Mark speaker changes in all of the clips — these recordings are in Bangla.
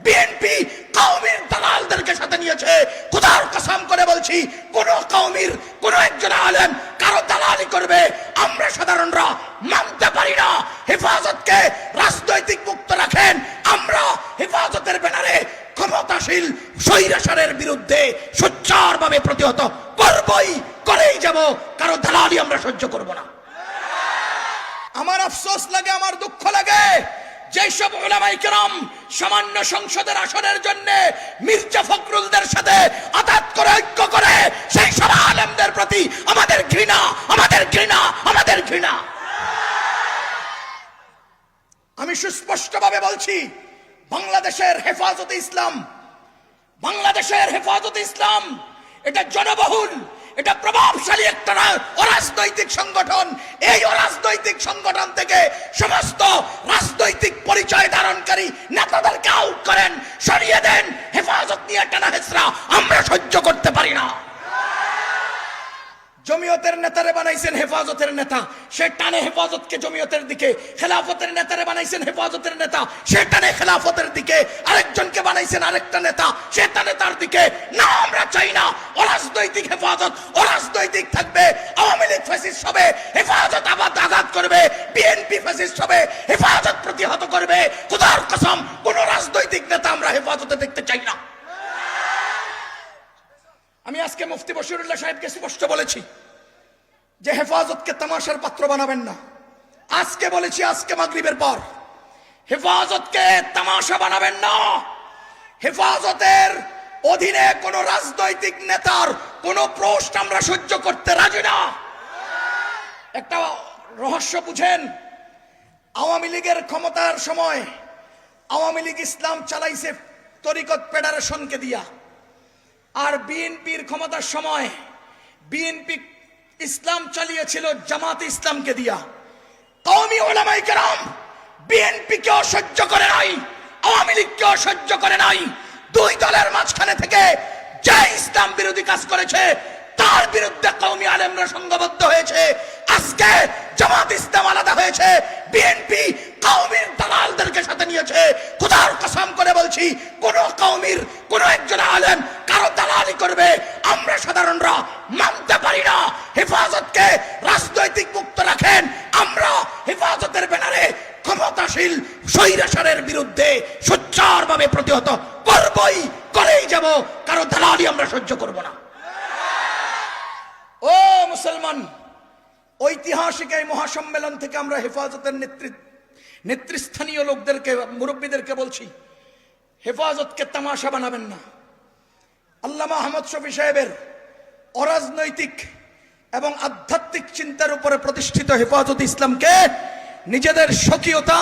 Speaker 1: বিএনপি কওমির দালালদেরকে সাথে নিয়েছে। খোদার কসম করে বলছি, কোন কওমির কোন একজন আলেম কারো দালালি করবে আমরা সাধারণরা মানতে পারি না। হেফাজতকে রাজনৈতিক মুক্ত রাখেন, আমরা হেফাজতের ব্যানারে ক্ষমতাশীল স্বৈরাচারের বিরুদ্ধে সোচ্চারভাবে প্রতিহত করবই, করেই যাব। কারো দালালি আমরা সহ্য করব না। আমার আফসোস লাগে, আমার দুঃখ লাগে, যেসব উলামায়ে কেরাম সামান্য সংসদের আসনের জন্য মির্জা ফখরুলদের সাথে আতাত করে ঐক্য করে, সেই সব আলেমদের প্রতি আমাদের ঘৃণা, আমাদের ঘৃণা, আমাদের ঘৃণা। আমি সুস্পষ্টভাবে বলছি, বাংলাদেশের হেফাজতে ইসলাম, বাংলাদেশের হেফাজতে ইসলাম এটা জনবহুল, এটা প্রভাবশালী একটা অরাজনৈতিক সংগঠন। এই অরাজনৈতিক সংগঠন থেকে সমস্ত রাজনৈতিক পরিচয় ধারণকারী নেতাদেরকে আউট করেন, সরিয়ে দেন। হেফাজত নিয়ে টানা হেচড়া আমরা সহ্য করতে পারি না। জমিয়তের নেতারে বানাইছেন হেফাজতের নেতা, সে টানে হেফাজতকে জমিয়তের দিকে। খেলাফতের নেতারে বানাইছেন হেফাজতের নেতা, সে টানে খেলাফতের দিকে। আরেকজনকে বানাইছেন আরেকটা নেতা, সে টানে তার দিকে। না, আমরা চাই না অরাজনৈতিক হেফাজত অরাজনৈতিক থাকবে। আওয়ামী লীগ ফ্যাসিস্ট হবে, হেফাজত আঘাত করবে। বিএনপি ফ্যাসিস্ট হবে, হেফাজত প্রতিহত করবে। খোদার কসম, কোন রাজনৈতিক নেতা আমরা হেফাজতে দেখতে চাই না। আমি আজকে মুফতি বশিরুল্লাহ সাহেবকে স্পষ্ট বলেছি যে হেফাজতকে তামাশার পাত্র বানাবেন না। আজকে বলেছি, আজকে মাগরিবের পর, হেফাজতকে তামাশা বানাবেন না। হেফাজতের অধীনে কোন রাজনৈতিক নেতার কোন প্রশ্ন আমরা সহ্য করতে রাজি না। একটা রহস্য বুঝেন, আওয়ামী লীগের ক্ষমতার সময় আওয়ামী লীগ ইসলাম চালাইছে তরিকত ফেডারেশনকে দিয়া, আর বিএনপির ক্ষমতার সময় বিএনপি ইসলাম চালিয়েছিল জামাত ইসলামকে দিয়া। কওমি উলামায়ে কেরাম বিএনপিকে সহ্য করে নাই, আওয়ামী লীগকে সহ্য করে নাই। দুই দলের মাঝখানে থেকে যে ইসলাম বিরোধী কাজ করেছে তার বিরুদ্ধে কওমি আলেমরা সংঘবদ্ধ হয়েছে। আজকে জামাত ইসলাম আলাদা হয়েছে, বিএনপি কওমির দালালদেরকে সাথে নিয়েছে। খোদার কসম করে বলছি, কোন কওমির কোন একজন আলেম কারো দালালি করবে আমরা সাধারণরা মানতে পারি না। হেফাজতকে রাজনৈতিক মুক্ত রাখেন, আমরা হেফাজতের ব্যানারে ক্ষমতাশীল স্বৈরাচারের বিরুদ্ধে সোচ্চারভাবে প্রতিহত করবই, করেই যাব। কারো দালালি আমরা সহ্য করব না। ও মুসলমান, ঐতিহাসিক এই মহাসম্মেলন থেকে আমরা হেফাজতের নেতৃস্থানীয় লোকদেরকে, মুরব্বীদেরকে বলছি, হেফাজতকে তামাশা বানাবেন না। আল্লামা আহমদ শফী সাহেবের অরাজনৈতিক এবং আধ্যাত্মিক চিন্তার উপরে প্রতিষ্ঠিত হেফাজত ইসলামকে নিজেদের স্বকীয়তা,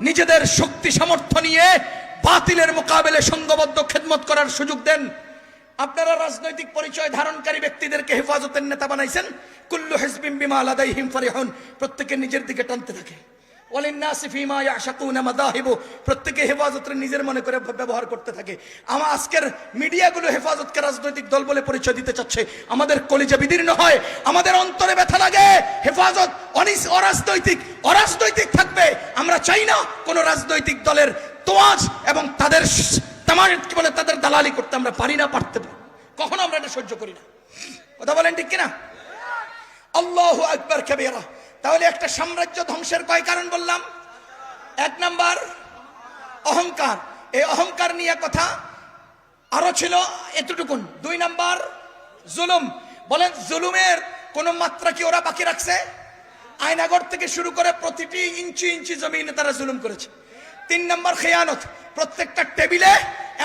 Speaker 1: নিজেদের শক্তি সামর্থ্য নিয়ে বাতিলের মোকাবেলে সংঘবদ্ধ খেদমত করার সুযোগ দেন। আপনারা রাজনৈতিক পরিচয় ধারণকারী ব্যক্তিদেরকে হেফাজতের নেতা বানাইছেন। কুল্লু হিজবিন বিমা লাদাইহিম ফারিহুন, প্রত্যেকে নিজের দিকে টানতে থাকে। ওয়ালিন্নাসি ফীমা ইয়াশাকুনা মাযাহিবু, প্রত্যেকে হেফাজতের নিজের মনে করে ব্যবহার করতে থাকে। আমার আজকের মিডিয়াগুলো হেফাজতকে রাজনৈতিক দল বলে পরিচয় দিতে চাচ্ছে। আমাদের কলিজা বিদীর্ণ হয়, আমাদের অন্তরে ব্যথা লাগে। হেফাজত অরাজনৈতিক থাকবে। আমরা চাই না কোন রাজনৈতিক দলের তোয়াজ এবং তাদের কি বলে তাদের দালালি করতে আমরা পারি না, পারতে কখনো আমরা এটা সহ্য করি না। কথা বলেন ঠিক কিনা? আল্লাহু আকবার কাবীরা। তাহলে একটা সাম্রাজ্য ধ্বংসের কয় কারণ বললাম? এক নাম্বার অহংকার, এই অহংকার নিয়ে কথা আরো ছিল এতটুকুন। দুই নাম্বার জুলুম। বলেন জুলুমের কোন মাত্রা কি ওরা বাকি রাখছে? আয়নাগর থেকে শুরু করে প্রতিটি ইঞ্চি ইঞ্চি জমিনে তারা জুলুম করেছে। তিন নাম্বার খেয়ানত, প্রত্যেকটা টেবিলে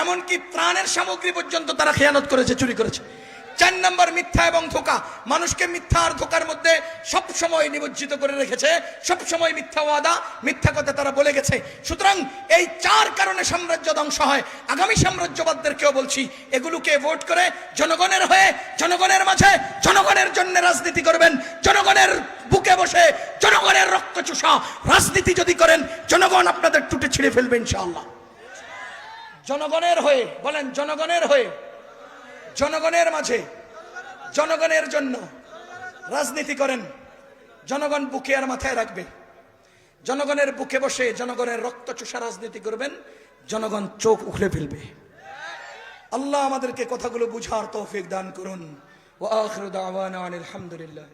Speaker 1: এমনকি ত্রাণের সামগ্রী পর্যন্ত তারা খেয়ানত করেছে, চুরি করেছে। চার নাম্বার মিথ্যা এবং ধোঁকা, মানুষকে মিথ্যা আর ধোঁকার মধ্যে সব সময় নিমজ্জিত করে রেখেছে। সব সময় মিথ্যা ওয়াদা, মিথ্যা কথা তারা বলে গেছে। সুতরাং এই চার কারণে সাম্রাজ্য ধ্বংস হয়। আগামী সাম্রাজ্যবাদদেরকেও বলছি, এগুলোকে ভোট করে জনগণের হয়ে, জনগণের মাঝে, জনগণের জন্য রাজনীতি করবেন। জনগণের বুকে বসে জনগণের রক্ত চুষা রাজনীতি যদি করেন, জনগণ আপনাদের টুটে ছিঁড়ে ফেলবে ইনশাআল্লাহ। জনগণের হয়ে, বলেন জনগণের হয়ে, জনগণের মাঝে, জনগণের জন্য রাজনীতি করেন। জনগণ বুকে আর মাথায় রাখবে। জনগণের বুকে বসে জনগণের রক্ত চুষা রাজনীতি করবেন। জনগণ চোখ উখড়ে ফেলবে। আল্লাহ আমাদেরকে কথাগুলো বুঝার তৌফিক দান করুন। ওয়া আখিরু দাওয়ানা আনিল হামদুলিল্লাহ।